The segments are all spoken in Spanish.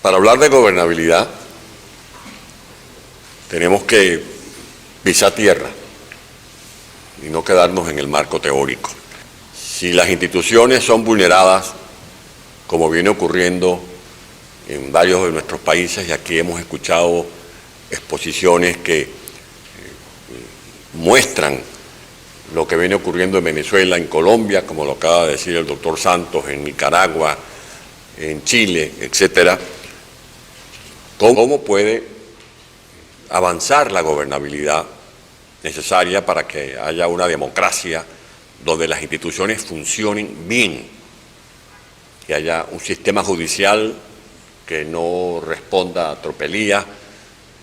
Para hablar de gobernabilidad, tenemos que pisar tierra y no quedarnos en el marco teórico. Si las instituciones son vulneradas, como viene ocurriendo en varios de nuestros países, y aquí hemos escuchado exposiciones que muestran lo que viene ocurriendo en Venezuela, en Colombia, como lo acaba de decir el doctor Santos, en Nicaragua, en Chile, etcétera. ¿Cómo puede avanzar la gobernabilidad necesaria para que haya una democracia donde las instituciones funcionen bien, que haya un sistema judicial que no responda a tropelías,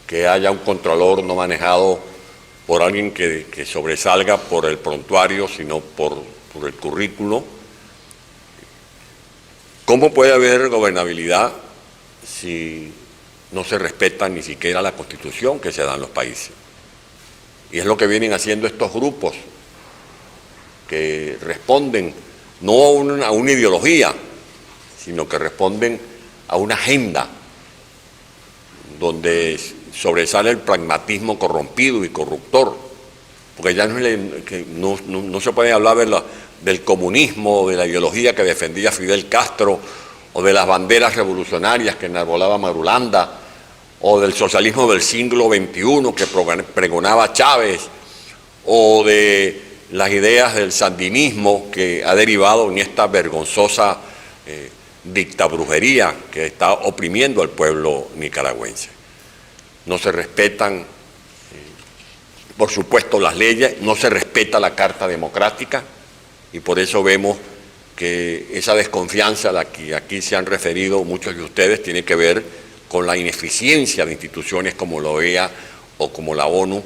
que haya un controlador no manejado por alguien que sobresalga por el prontuario, sino por el currículo? ¿Cómo puede haber gobernabilidad si no se respeta ni siquiera la Constitución que se da en los países? Y es lo que vienen haciendo estos grupos que responden no a una ideología, sino que responden a una agenda donde sobresale el pragmatismo corrompido y corruptor, porque ya no se puede hablar del comunismo, de la ideología que defendía Fidel Castro, o de las banderas revolucionarias que enarbolaba Marulanda, o del socialismo del siglo XXI que pregonaba Chávez, o de las ideas del sandinismo que ha derivado en esta vergonzosa dictabrujería que está oprimiendo al pueblo nicaragüense. No se respetan, por supuesto, las leyes, no se respeta la Carta Democrática, y por eso vemos que esa desconfianza a la que aquí se han referido muchos de ustedes tiene que ver con la ineficiencia de instituciones como la OEA o como la ONU,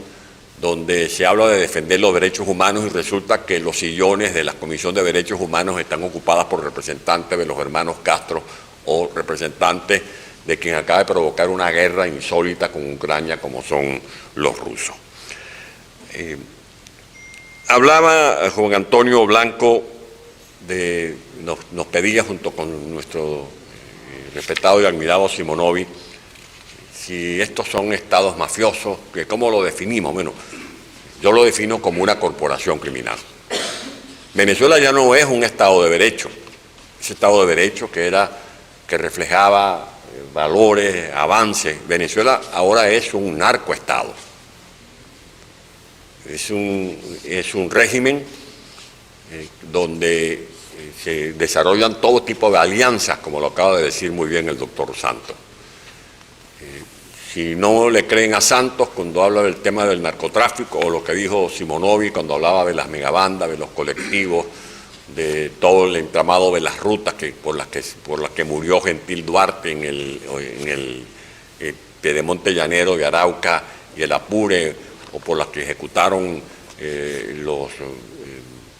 donde se habla de defender los derechos humanos y resulta que los sillones de la Comisión de Derechos Humanos están ocupadas por representantes de los hermanos Castro o representantes de quien acaba de provocar una guerra insólita con Ucrania como son los rusos. Hablaba Juan Antonio Blanco, nos pedía junto con nuestro respetado y admirado Simonovi, si estos son estados mafiosos, ¿cómo lo definimos? Bueno, yo lo defino como una corporación criminal. Venezuela ya no es un estado de derecho, ese estado de derecho que reflejaba valores, avances. Venezuela ahora es un narcoestado, es un régimen donde se desarrollan todo tipo de alianzas, como lo acaba de decir muy bien el doctor Santos. Si no le creen a Santos cuando habla del tema del narcotráfico, o lo que dijo Simonovi cuando hablaba de las megabandas, de los colectivos, de todo el entramado de las rutas por las que murió Gentil Duarte en el Piedemonte Llanero de Arauca y el Apure, o por las que ejecutaron los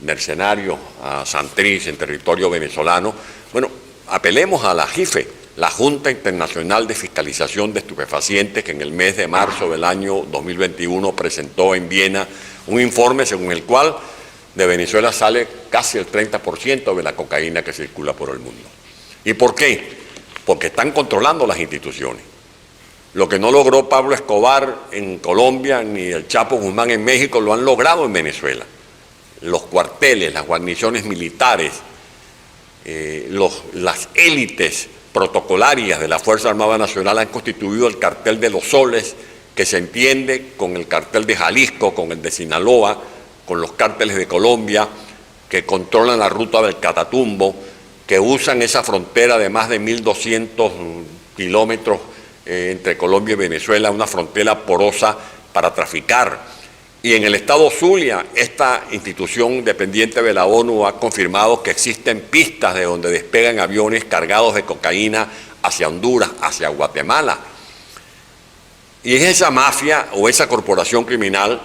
mercenarios a Santrich en territorio venezolano. Bueno, apelemos a la JIFE, la Junta Internacional de Fiscalización de Estupefacientes, que en el mes de marzo del año 2021 presentó en Viena un informe según el cual de Venezuela sale casi el 30% de la cocaína que circula por el mundo. ¿Y por qué? Porque están controlando las instituciones. Lo que no logró Pablo Escobar en Colombia ni el Chapo Guzmán en México lo han logrado en Venezuela. Los cuarteles, las guarniciones militares, las élites protocolarias de la Fuerza Armada Nacional han constituido el cartel de los soles, que se entiende con el cartel de Jalisco, con el de Sinaloa, con los cárteles de Colombia, que controlan la ruta del Catatumbo, que usan esa frontera de más de 1.200 kilómetros entre Colombia y Venezuela, una frontera porosa para traficar. Y en el estado Zulia, esta institución dependiente de la ONU ha confirmado que existen pistas de donde despegan aviones cargados de cocaína hacia Honduras, hacia Guatemala. Y es esa mafia o esa corporación criminal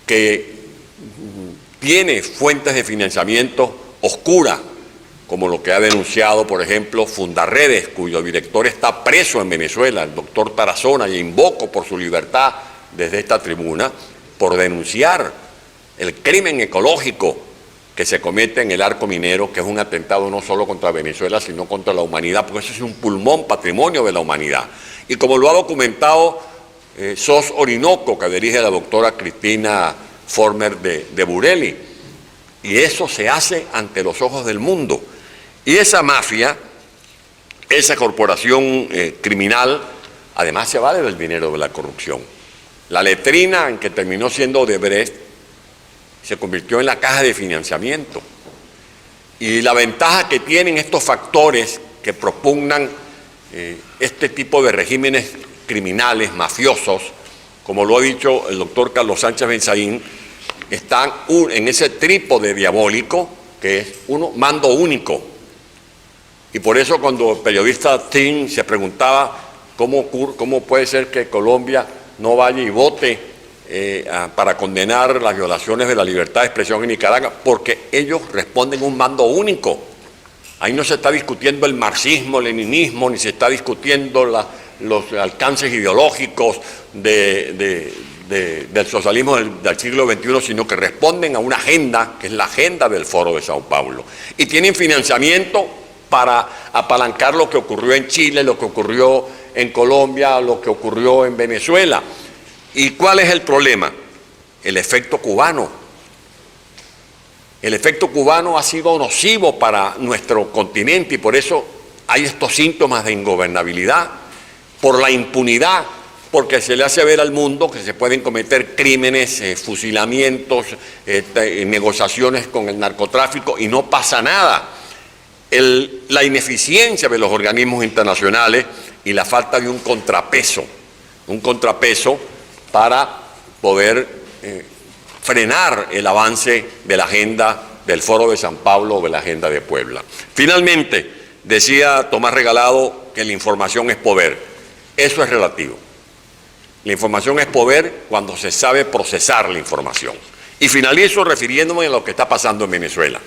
que tiene fuentes de financiamiento oscuras, como lo que ha denunciado, por ejemplo, Fundarredes, cuyo director está preso en Venezuela, el doctor Tarazona, y invoco por su libertad desde esta tribuna, por denunciar el crimen ecológico que se comete en el arco minero, que es un atentado no solo contra Venezuela, sino contra la humanidad, porque eso es un pulmón patrimonio de la humanidad. Y como lo ha documentado SOS Orinoco, que dirige la doctora Cristina Former de Burelli, y eso se hace ante los ojos del mundo. Y esa mafia, esa corporación criminal, además se vale del dinero de la corrupción. La letrina en que terminó siendo Odebrecht se convirtió en la caja de financiamiento. Y la ventaja que tienen estos factores que propugnan este tipo de regímenes criminales, mafiosos, como lo ha dicho el doctor Carlos Sánchez Benzaín, están en ese trípode diabólico que es mando único. Y por eso cuando el periodista Tim se preguntaba cómo puede ser que Colombia no vaya y vote para condenar las violaciones de la libertad de expresión en Nicaragua, porque ellos responden un mando único. Ahí no se está discutiendo el marxismo, leninismo, ni se está discutiendo los alcances ideológicos del socialismo del siglo XXI, sino que responden a una agenda, que es la agenda del Foro de Sao Paulo. Y tienen financiamiento para apalancar lo que ocurrió en Chile, lo que ocurrió en Colombia, lo que ocurrió en Venezuela. ¿Y cuál es el problema? El efecto cubano. El efecto cubano ha sido nocivo para nuestro continente y por eso hay estos síntomas de ingobernabilidad, por la impunidad, porque se le hace ver al mundo que se pueden cometer crímenes, fusilamientos, negociaciones con el narcotráfico y no pasa nada. La ineficiencia de los organismos internacionales y la falta de un contrapeso para poder frenar el avance de la agenda del Foro de San Pablo o de la agenda de Puebla. Finalmente, decía Tomás Regalado que la información es poder. Eso es relativo. La información es poder cuando se sabe procesar la información. Y finalizo refiriéndome a lo que está pasando en Venezuela,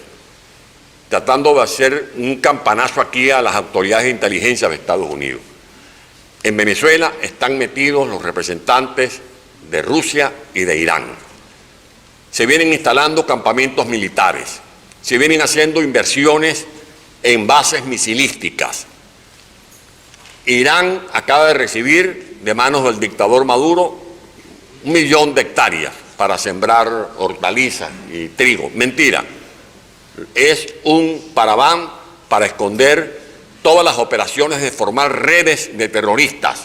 tratando de hacer un campanazo aquí a las autoridades de inteligencia de Estados Unidos. En Venezuela están metidos los representantes de Rusia y de Irán. Se vienen instalando campamentos militares, se vienen haciendo inversiones en bases misilísticas. Irán acaba de recibir de manos del dictador Maduro 1 millón de hectáreas para sembrar hortalizas y trigo. Mentira. Es un paraván para esconder todas las operaciones de formar redes de terroristas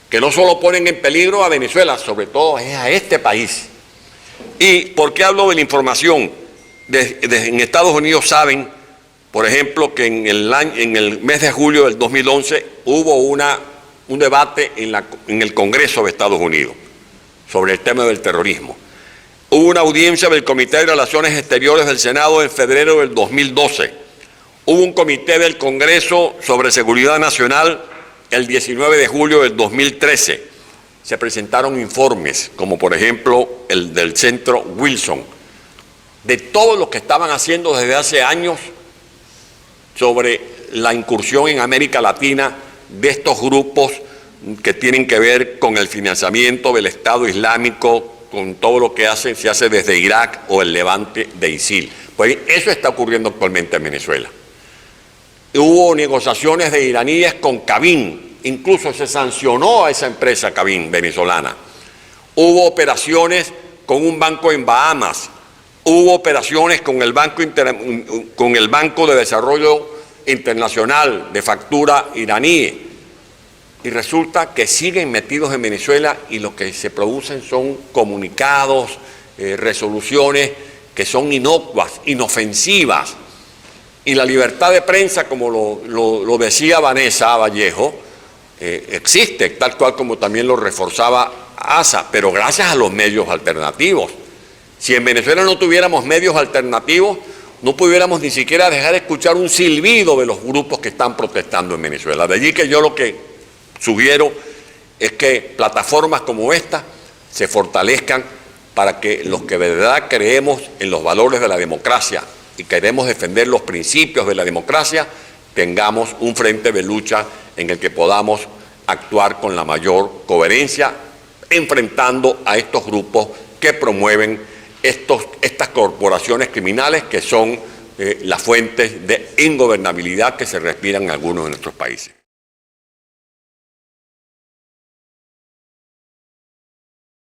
que no solo ponen en peligro a Venezuela, sobre todo es a este país. ¿Y por qué hablo de la información? En Estados Unidos saben, por ejemplo, que en el mes de julio del 2011 hubo un debate en el Congreso de Estados Unidos sobre el tema del terrorismo. Hubo una audiencia del Comité de Relaciones Exteriores del Senado en febrero del 2012. Hubo un comité del Congreso sobre Seguridad Nacional el 19 de julio del 2013. Se presentaron informes, como por ejemplo el del Centro Wilson, de todo lo que estaban haciendo desde hace años sobre la incursión en América Latina de estos grupos que tienen que ver con el financiamiento del Estado Islámico, con todo lo que se hace desde Irak o el levante de ISIL. Pues eso está ocurriendo actualmente en Venezuela. Hubo negociaciones de iraníes con Cabin, incluso se sancionó a esa empresa Cabin venezolana. Hubo operaciones con un banco en Bahamas, hubo operaciones con el Banco de Desarrollo Internacional de factura iraní. Y resulta que siguen metidos en Venezuela y lo que se producen son comunicados, resoluciones que son inocuas, inofensivas. Y la libertad de prensa, como lo decía Vanessa Vallejo, existe, tal cual como también lo reforzaba ASA, pero gracias a los medios alternativos. Si en Venezuela no tuviéramos medios alternativos, no pudiéramos ni siquiera dejar de escuchar un silbido de los grupos que están protestando en Venezuela. De allí que yo lo que sugiero es que plataformas como esta se fortalezcan para que los que de verdad creemos en los valores de la democracia y queremos defender los principios de la democracia, tengamos un frente de lucha en el que podamos actuar con la mayor coherencia, enfrentando a estos grupos que promueven estas corporaciones criminales que son las fuentes de ingobernabilidad que se respiran en algunos de nuestros países.